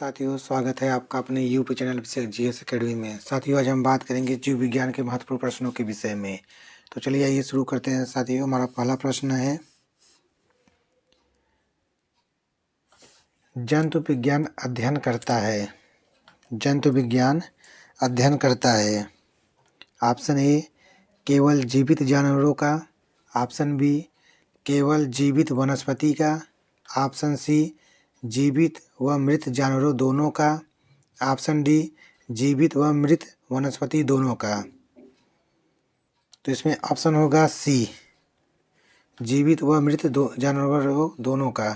साथियों, स्वागत है आपका अपने यूट्यूब चैनल अभिषेक जीएस एकेडमी में। साथियों, आज हम बात करेंगे जीव विज्ञान के महत्वपूर्ण प्रश्नों के विषय में। तो चलिए आइए शुरू करते हैं। साथियों, हमारा पहला प्रश्न है, जंतु विज्ञान अध्ययन करता है। जंतु विज्ञान अध्ययन करता है। ऑप्शन ए, केवल जीवित जानवरों का। ऑप्शन बी, केवल जीवित वनस्पति का। ऑप्शन सी, जीवित व मृत जानवरों दोनों का। ऑप्शन डी, जीवित व मृत वनस्पति दोनों का। तो इसमें ऑप्शन होगा सी, जीवित व मृत जानवरों दोनों का।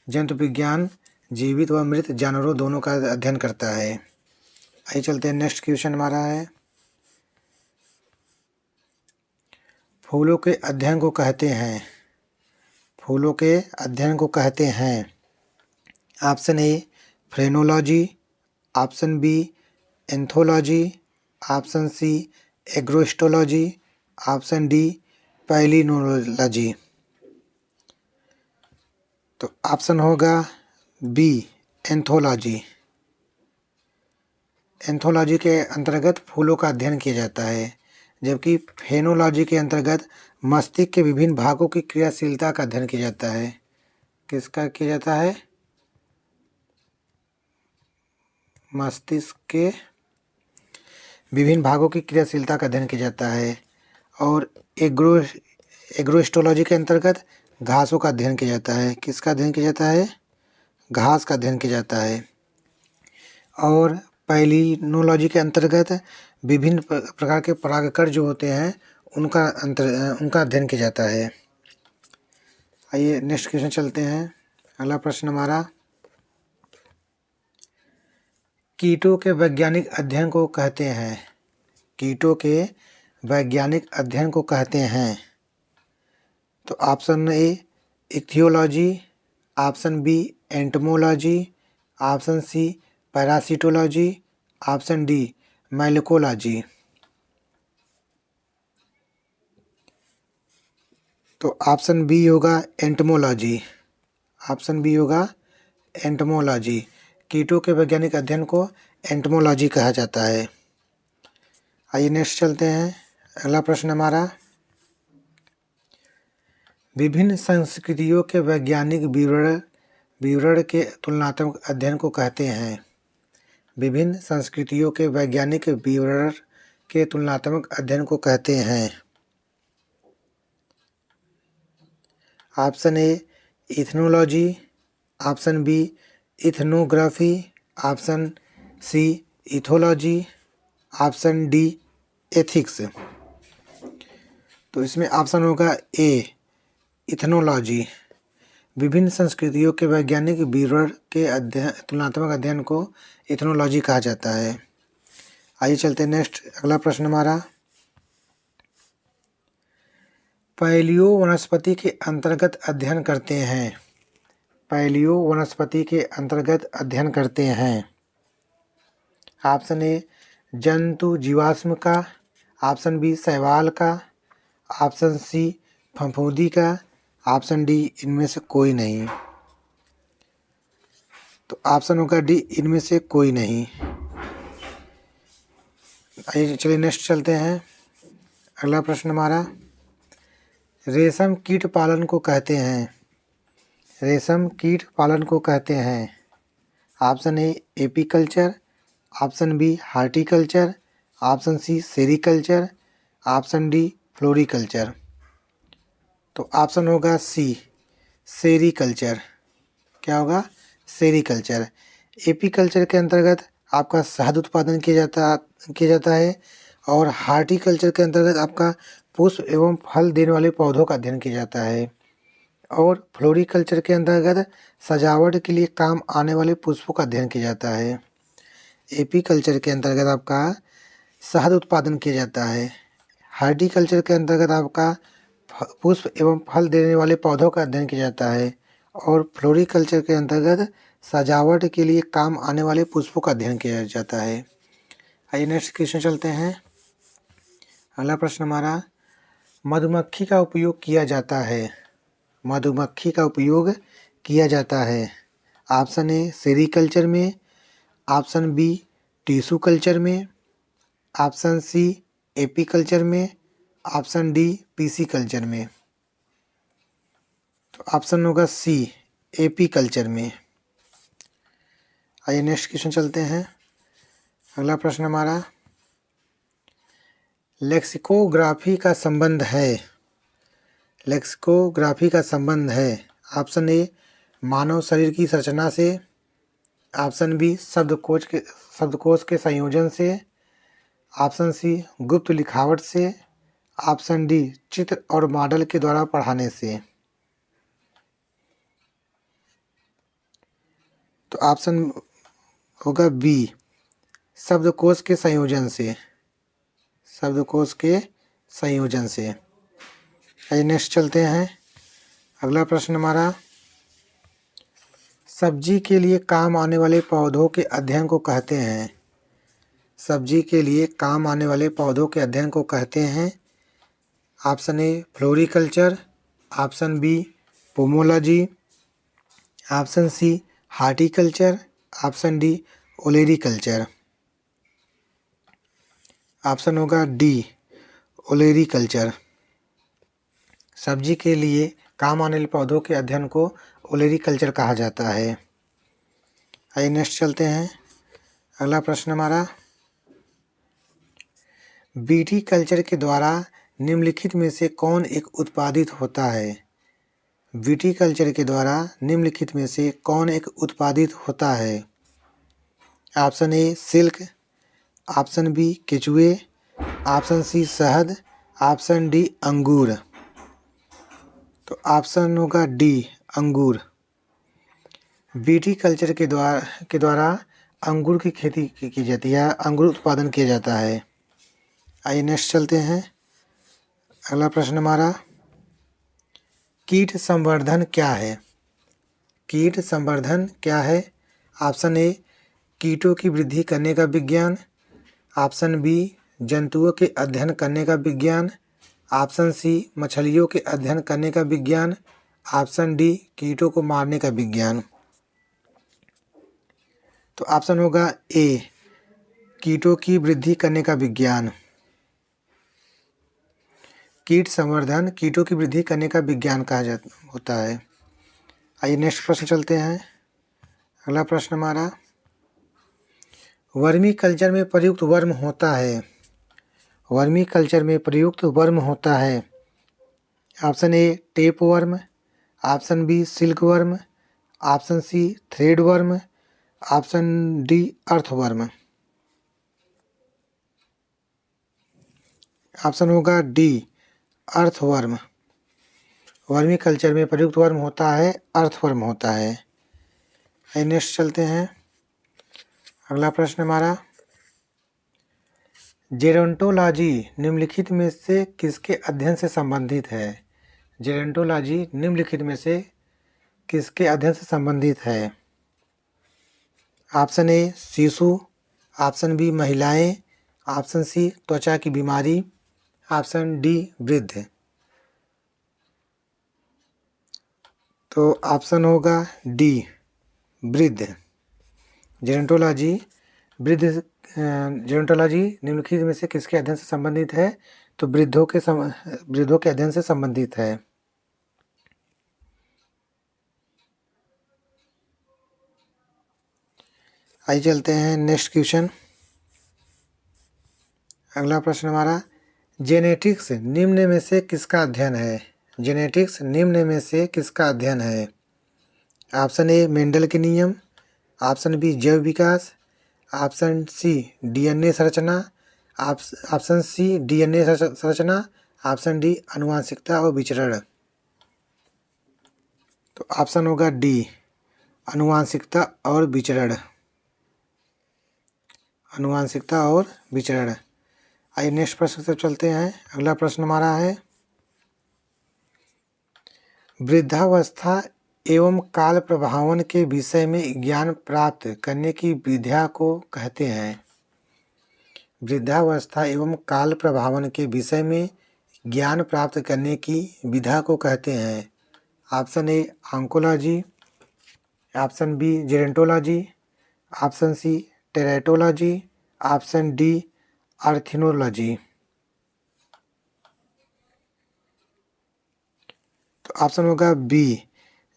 जंतु विज्ञान जीवित व मृत जानवरों दोनों का अध्ययन करता है। आइए चलते हैं, नेक्स्ट क्वेश्चन हमारा है, फूलों के अध्ययन को कहते हैं। फूलों के अध्ययन को कहते हैं। Option A, phrenology. Option B, anthology. Option C, agrostology. Option D, palynology. तो ऑप्शन होगा बी, एंथोलॉजी। एंथोलॉजी के अंतर्गत फूलों का अध्ययन किया जाता है, जबकि फेनोलॉजी के अंतर्गत मस्तिष्क के विभिन्न भागों की क्रियाशीलता का अध्ययन किया जाता है। किसका किया जाता है? मस्तिष्क के विभिन्न भागों की क्रियाशीलता का अध्ययन किया जाता है। और एग्रोस्टोलॉजी के अंतर्गत घासों का अध्ययन किया जाता है। किसका अध्ययन किया जाता है? घास का अध्ययन किया जाता है। और पैलिनोलॉजी के अंतर्गत विभिन्न प्रकार के परागकण जो होते हैं उनका अध्ययन किया जाता है। आइए नेक्स्ट क्वेश्चन चलते हैं। अगला प्रश्न हमारा, कीटों के वैज्ञानिक अध्ययन को कहते हैं। कीटों के वैज्ञानिक अध्ययन को कहते हैं। तो option A, ethology. Option B, entomology. Option C, parasitology. Option D, mycology. तो ऑप्शन बी होगा एंटमोलॉजी। ऑप्शन बी होगा एंटमोलॉजी। कीटों के वैज्ञानिक अध्ययन को एंटमोलॉजी कहा जाता है। आइए नेक्स्ट चलते हैं। अगला प्रश्न हमारा, विभिन्न संस्कृतियों के वैज्ञानिक विवरण के तुलनात्मक अध्ययन को कहते हैं। विभिन्न संस्कृतियों के वैज्ञानिक विवरण के तुलनात्मक अध्ययन को कहते हैं। Option A, ethnology. Option B, ethnography. Option C, ethology. Option D, ethics. तो इसमें ऑप्शन होगा ए, इथनोलॉजी। विभिन्न संस्कृतियों के वैज्ञानिक विवरण के तुलनात्मक अध्ययन को इथनोलॉजी कहा जाता है। आइए चलते हैं नेक्स्ट। अगला प्रश्न हमारा, पैलियो वनस्पति के अंतर्गत अध्ययन करते हैं। पैलियो वनस्पति के अंतर्गत अध्ययन करते हैं। ऑप्शन ए, जंतु जीवाश्म का। ऑप्शन बी, शैवाल का। ऑप्शन सी, फफूंदी का। ऑप्शन डी, इनमें से कोई नहीं। तो ऑप्शन होगा डी, इनमें से कोई नहीं। आइए चलिए नेक्स्ट चलते हैं। अगला प्रश्न हमारा, रेशम कीट पालन को कहते हैं। रेशम कीट पालन को कहते हैं। Option A, apiculture. Option B, horticulture. Option C, sericulture. Option D, floriculture. तो ऑप्शन होगा सी, सेरीकल्चर। क्या होगा? सेरीकल्चर। एपीकल्चर के अंतर्गत आपका शहद उत्पादन किया जाता है। और हार्टिकल्चर के अंतर्गत आपका पुष्प एवं फल देने वाले पौधों का अध्ययन किया जाता है। और फ्लोरिकल्चर के अंतर्गत सजावट के लिए काम आने वाले पुष्पों का अध्ययन किया जाता है। एपीकल्चर के अंतर्गत आपका शहद उत्पादन किया जाता है। हार्टिकल्चर के अंतर्गत आपका पुष्प एवं फल देने वाले पौधों का अध्ययन किया जाता है। और फ्लोरिकल्चर के अंतर्गत सजावट के लिए काम आने वाले पुष्पों का अध्ययन किया जाता है। आइए नेक्स्ट क्वेश्चन चलते हैं। अगला प्रश्न हमारा, मधुमक्खी का उपयोग किया जाता है। मधुमक्खी का उपयोग किया जाता है। ऑप्शन ए सेरीकल्चर में, ऑप्शन बी टिश्यू कल्चर में, ऑप्शन सी एपीकल्चर में, ऑप्शन डी पीसी कल्चर में। तो ऑप्शन होगा सी एपीकल्चर में। आइए नेक्स्ट क्वेश्चन चलते हैं। अगला प्रश्न हमारा लेक्सिकोग्राफी का संबंध है। लेक्सिकोग्राफी का संबंध है ऑप्शन ए मानव शरीर की संरचना से, ऑप्शन बी शब्दकोश के संयोजन से, ऑप्शन सी गुप्त लिखावट से, ऑप्शन डी चित्र और मॉडल के द्वारा पढ़ाने से। तो ऑप्शन होगा बी शब्दकोश के संयोजन से, शब्दकोश के संयोजन से। आइए नेक्स्ट चलते हैं। अगला प्रश्न हमारा सब्जी के लिए काम आने वाले पौधों के अध्ययन को कहते हैं। सब्जी के लिए काम आने वाले पौधों के अध्ययन को कहते हैं option A floriculture, option B pomology, option C horticulture, option D olericulture. Option होगा डी ओलेरीकल्चर। सब्जी के लिए काम आने वाले पौधों के अध्ययन को ओलेरीकल्चर कहा जाता है। आइए नेक्स्ट चलते हैं। अगला प्रश्न हमारा विटीकल्चर के द्वारा निम्नलिखित में से कौन एक उत्पादित होता है। विटीकल्चर के द्वारा निम्नलिखित में से कौन एक उत्पादित होता है। Option A silk, option B केचुए, ऑप्शन सी शहद, ऑप्शन डी अंगूर। तो ऑप्शन होगा डी अंगूर। विटीकल्चर के द्वारा अंगूर की खेती की जाती है, अंगूर उत्पादन किया जाता है। आइए नेक्स्ट चलते हैं। अगला प्रश्न हमारा कीट संवर्धन क्या है। कीट संवर्धन क्या है। ऑप्शन ए कीटों की वृद्धि करने का विज्ञान, ऑप्शन बी जंतुओं के अध्ययन करने का विज्ञान, ऑप्शन सी मछलियों के अध्ययन करने का विज्ञान, ऑप्शन डी कीटों को मारने का विज्ञान। तो ऑप्शन होगा ए कीटों की वृद्धि करने का विज्ञान। कीट संवर्धन कीटों की वृद्धि करने का विज्ञान कहा होता है। आइए नेक्स्ट प्रश्न चलते हैं। अगला प्रश्न हमारा वर्मी कल्चर में प्रयुक्त वर्म होता है। वर्मी कल्चर में प्रयुक्त वर्म होता है option A tapeworm, option B silkworm, option C threadworm, option D earthworm. Option होगा D earthworm. Vermiculture में प्रयुक्त वर्म होता है अर्थ वर्म होता है। आइए नेक्स्ट चलते हैं। अगला प्रश्न हमारा जेरोंटोलॉजी निम्नलिखित में से किसके अध्ययन से संबंधित है। जेरोंटोलॉजी निम्नलिखित में से किसके अध्ययन से संबंधित है। ऑप्शन ए शिशु, ऑप्शन बी महिलाएं, ऑप्शन सी त्वचा की बीमारी, ऑप्शन डी वृद्ध। तो ऑप्शन होगा डी वृद्ध। जेरोंटोलॉजी निम्नलिखित में से किसके अध्ययन से संबंधित है। तो वृद्धों के अध्ययन से संबंधित है। आइए चलते हैं नेक्स्ट क्वेश्चन। अगला प्रश्न हमारा जेनेटिक्स निम्न में से किसका अध्ययन है। जेनेटिक्स निम्न में से किसका अध्ययन है। ऑप्शन ए मेंडल के नियम, ऑप्शन बी जैव विकास, ऑप्शन सी डीएनए संरचना, ऑप्शन सी डीएनए संरचना, ऑप्शन डी आनुवंशिकता और विचरण। तो ऑप्शन होगा डी आनुवंशिकता और विचरण। आनुवंशिकता और विचरण। आइए नेक्स्ट प्रश्न से चलते हैं। अगला प्रश्न हमारा है वृद्धावस्था एवं काल प्रभावन के विषय में ज्ञान प्राप्त करने की विधा को कहते हैं। वृद्धावस्था एवं काल प्रभावन के विषय में ज्ञान प्राप्त करने की विधा को कहते हैं। Option A oncology, option B gerontology, option C teratology, option D ornithology. तो ऑप्शन होगा बी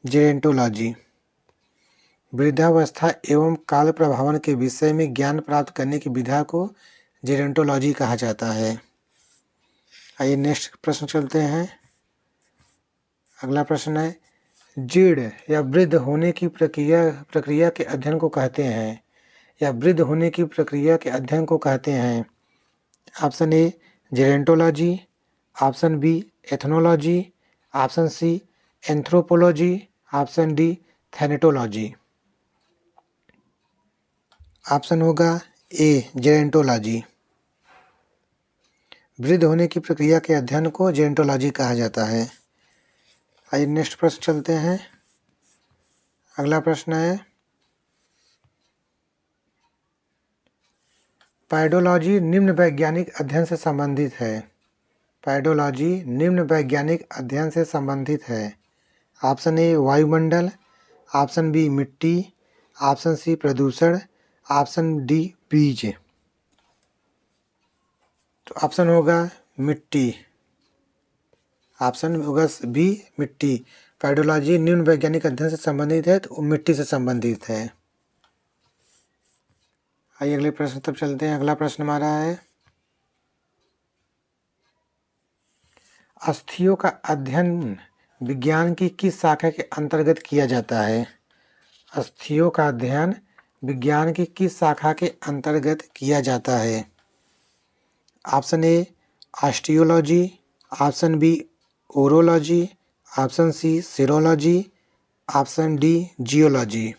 जेरेंटोलॉजी। वृद्धावस्था एवं काल प्रभावन के विषय में ज्ञान प्राप्त करने की विधा को जेरेंटोलॉजी कहा जाता है। आइए नेक्स्ट प्रश्न चलते हैं। अगला प्रश्न है, जीर्ण या वृद्ध होने की प्रक्रिया के अध्ययन को कहते हैं, या वृद्ध होने की प्रक्रिया के अध्ययन को कहते हैं। Option A gerontology, option B ethnology, option C anthropology, option D thanatology. Option होगा ए जेरेंटोलॉजी। वृद्ध होने की प्रक्रिया के अध्ययन को जेरेंटोलॉजी कहा जाता है। आइए नेक्स्ट प्रश्न चलते हैं। अगला प्रश्न है, पैडोलॉजी निम्न वैज्ञानिक अध्ययन से संबंधित है। पैडोलॉजी निम्न वैज्ञानिक अध्ययन से संबंधित है। ऑप्शन ए वायुमंडल, ऑप्शन बी मिट्टी, ऑप्शन सी प्रदूषण, ऑप्शन डी बीज। तो ऑप्शन होगा मिट्टी। ऑप्शन होगा बी मिट्टी। पैडोलॉजी निम्न वैज्ञानिक अध्ययन से संबंधित है, तो मिट्टी से संबंधित है। आइए अगले प्रश्न तब चलते हैं। अगला प्रश्न हमारा है, अस्थियों का अध्ययन विज्ञान की किस शाखा के अंतर्गत किया जाता है। अस्थियों का अध्ययन विज्ञान की किस शाखा के अंतर्गत किया जाता है। Option A osteology, option B orology, option C serology, option D geology.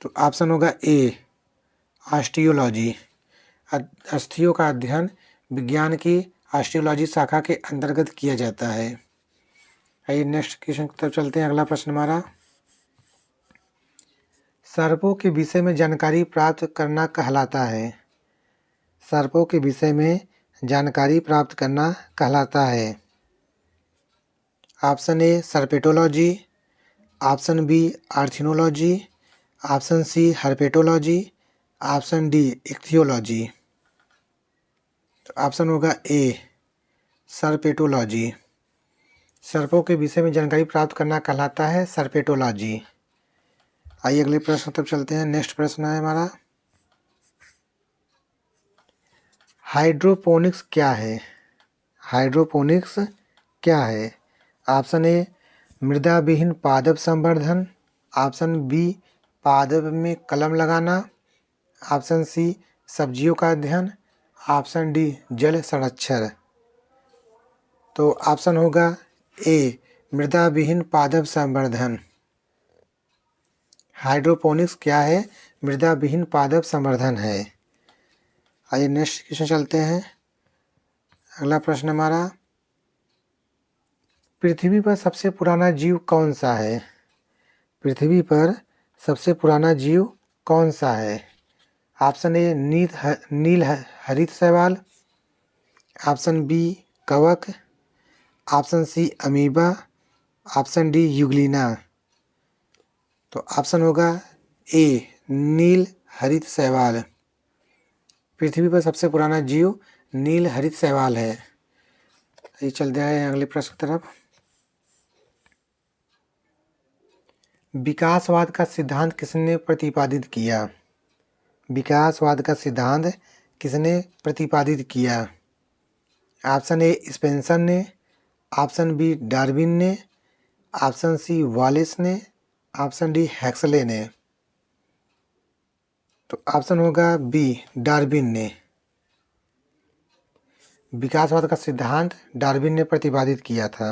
तो ऑप्शन होगा ए ऑस्टियोलॉजी। अस्थियों का अध्ययन विज्ञान की ऑस्टियोलॉजी शाखा के अंतर्गत किया जाता है। आइए नेक्स्ट क्वेश्चन की तरफ चलते हैं। अगला प्रश्न हमारा, सर्पों के विषय में जानकारी प्राप्त करना कहलाता है। सर्पों के विषय में जानकारी प्राप्त करना कहलाता है। Option A serpentology, option B ornithology, option C herpetology, option D ichthyology. तो ऑप्शन होगा ए सर्पेटोलॉजी। सर्पों के विषय में जानकारी प्राप्त करना कहलाता है सर्पेटोलॉजी। आइए अगले प्रश्न तक चलते हैं। नेक्स्ट प्रश्न है हमारा, हाइड्रोपोनिक्स क्या है। हाइड्रोपोनिक्स क्या है। ऑप्शन ए मृदा विहीन पादप संवर्धन, ऑप्शन बी पादप में कलम लगाना, ऑप्शन सी सब्जियों का अध्ययन, ऑप्शन डी जल संरक्षण। तो ऑप्शन होगा ए मृदा विहीन पादप संवर्धन। हाइड्रोपोनिक्स क्या है, मृदा विहीन पादप संवर्धन है। आइए नेक्स्ट क्वेश्चन चलते हैं। अगला प्रश्न हमारा, पृथ्वी पर सबसे पुराना जीव कौन सा है। पृथ्वी पर सबसे पुराना जीव कौन सा है। ऑप्शन ए नील हरित शैवाल, ऑप्शन बी कवक, option C amoeba, option D euglena. तो ऑप्शन होगा ए नील हरित शैवाल। पृथ्वी पर सबसे पुराना जीव नील हरित शैवाल है। ये चलते हैं अगले प्रश्न की तरफ। विकासवाद का सिद्धांत किसने प्रतिपादित किया। विकासवाद का सिद्धांत किसने प्रतिपादित किया। ऑप्शन ए स्पेंसर ने, ऑप्शन बी डार्विन ने, ऑप्शन सी वॉलेस ने, ऑप्शन डी हैक्सले ने। तो ऑप्शन होगा बी डार्विन ने। विकासवाद का सिद्धांत डार्विन ने प्रतिपादित किया था।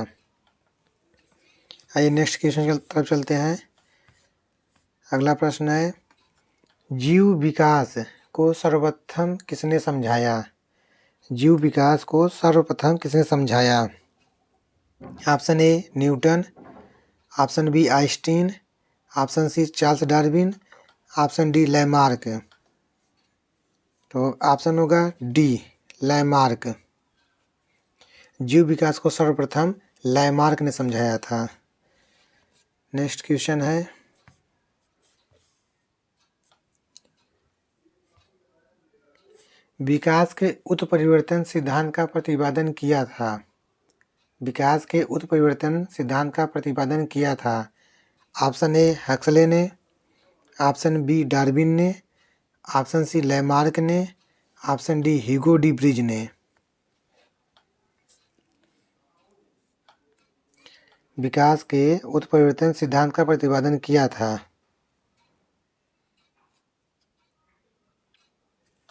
आइए नेक्स्ट क्वेश्चन की तरफ चलते हैं। अगला प्रश्न है, जीव विकास को सर्वप्रथम किसने समझाया। जीव विकास को सर्वप्रथम किसने समझाया। Option A Newton, option B Einstein, option C Charles Darwin, option D Lamarck. तो ऑप्शन होगा डी लैमार्क। जीव विकास को सर्वप्रथम लैमार्क ने समझाया था। नेक्स्ट क्वेश्चन है, विकास के उत्परिवर्तन सिद्धांत का प्रतिपादन किया था। विकास के उत्परिवर्तन सिद्धांत का प्रतिपादन किया था। ऑप्शन ए हक्सले ने, ऑप्शन बी डार्विन ने, ऑप्शन सी लैमार्क ने, option D Hugo de bridge ने। विकास के उत्परिवर्तन सिद्धांत का प्रतिपादन किया था।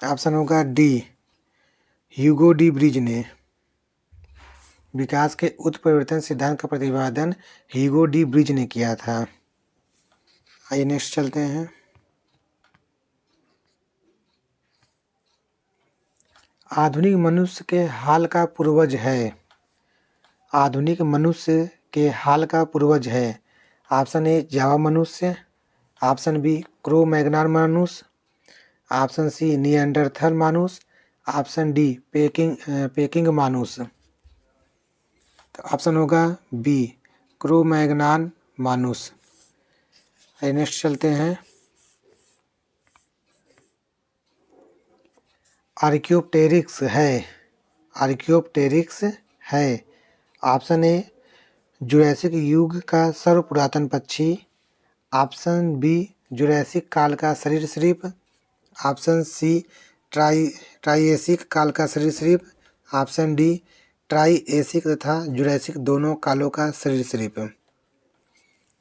ऑप्शन होगा डी ह्यूगो डी ब्रिज ने। विकास के उत्परिवर्तन सिद्धांत का प्रतिपादन ह्यूगो डी ब्रिज ने किया था। आइए नेक्स्ट चलते हैं। आधुनिक मनुष्य के हाल का पूर्वज है। आधुनिक मनुष्य के हाल का पूर्वज है। ऑप्शन ए जावा मनुष्य, ऑप्शन बी क्रो मैग्नार मनुष्य, ऑप्शन सी निएंडरथल मानुष, ऑप्शन डी पेकिंग मानुष। तो ऑप्शन होगा बी क्रो मैग्नार मानुष। नेक्स्ट चलते हैं। आर्कियोप्टेरिक्स है। आर्कियोप्टेरिक्स है। ऑप्शन ए जुरैसिक युग का सर्वपुरातन पक्षी, ऑप्शन बी जुरैसिक काल का सरीसृप, ऑप्शन सी ट्राइएसिक काल का सरीसृप, ऑप्शन डी ट्राइएसिक तथा जुरैसिक दोनों कालों का सरीसृप।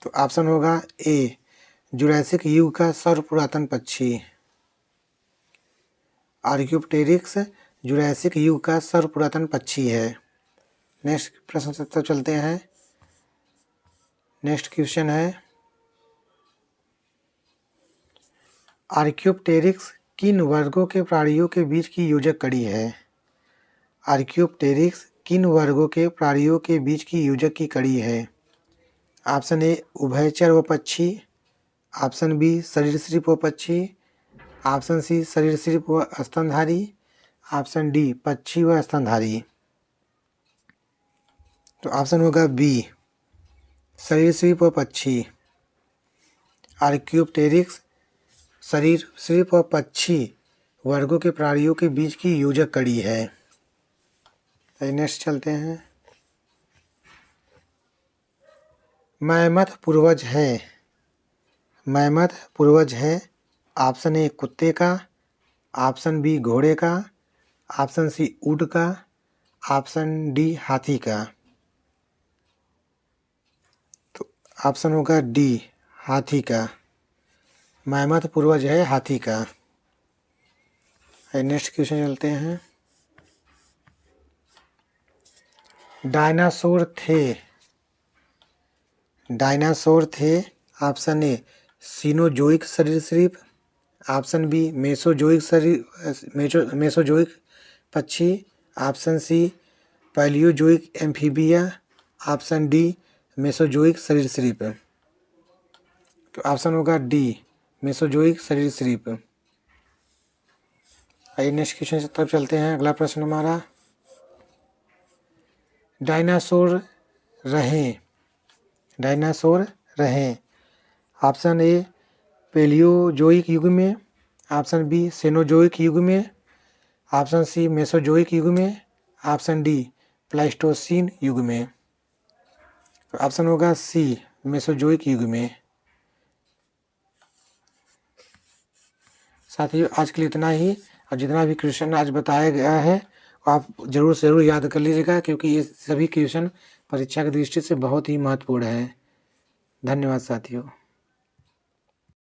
तो ऑप्शन होगा ए जुरैसिक युग का सर्वपुरातन पक्षी। आर्कियोप्टेरिक्स जुरैसिक युग का सर्वपुरातन पक्षी है। नेक्स्ट प्रश्न तक चलते हैं। नेक्स्ट क्वेश्चन है, आर्कियोप्टेरिक्स किन वर्गों के प्राणियों के बीच की योजक कड़ी है। आर्कियोप्टेरिक्स किन वर्गों के प्राणियों के बीच की योजक की कड़ी है। ऑप्शन ए उभयचर व पक्षी, ऑप्शन बी सरीसृप व पक्षी, ऑप्शन सी सरीसृप व स्तनधारी, ऑप्शन डी पक्षी व स्तनधारी। तो ऑप्शन होगा बी सरीसृप व पक्षी। आर्कियोप्टेरिक्स सरीसृप व पक्षी वर्गों के प्राणियों के बीच की योजक कड़ी है। नेक्स्ट चलते हैं। मैमथ पूर्वज है। मैमथ पूर्वज है। ऑप्शन ए कुत्ते का, ऑप्शन बी घोड़े का, ऑप्शन सी ऊँट का, ऑप्शन डी हाथी का। तो ऑप्शन होगा डी हाथी का। मैमथ पूर्वज है हाथी का। नेक्स्ट क्वेश्चन चलते हैं। डायनासोर थे। डायनासोर थे। ऑप्शन ए सीनोजोइक सरीसृप, ऑप्शन बी मेसोजोइक पक्षी, option C Palaeozoic amphibia, option D Mesozoic सरीसृप। तो ऑप्शन होगा डी मेसोजोइक सरीसृप। आइए नेक्स्ट क्वेश्चन की तरफ चलते हैं। अगला प्रश्न हमारा, डायनासोर रहें। डायनासोर रहें। ऑप्शन ए पैलियोजोइक युग में, ऑप्शन बी सेनोजोइक युग में, ऑप्शन सी मेसोजोइक युग में, ऑप्शन डी प्लाइस्टोसीन युग में। तो ऑप्शन होगा सी मेसोजोइक युग में। साथियों आज के लिए इतना ही। और जितना भी क्वेश्चन आज बताया गया है आप ज़रूर से ज़रूर याद कर लीजिएगा, क्योंकि ये सभी क्वेश्चन परीक्षा की दृष्टि से बहुत ही महत्वपूर्ण है। धन्यवाद साथियों।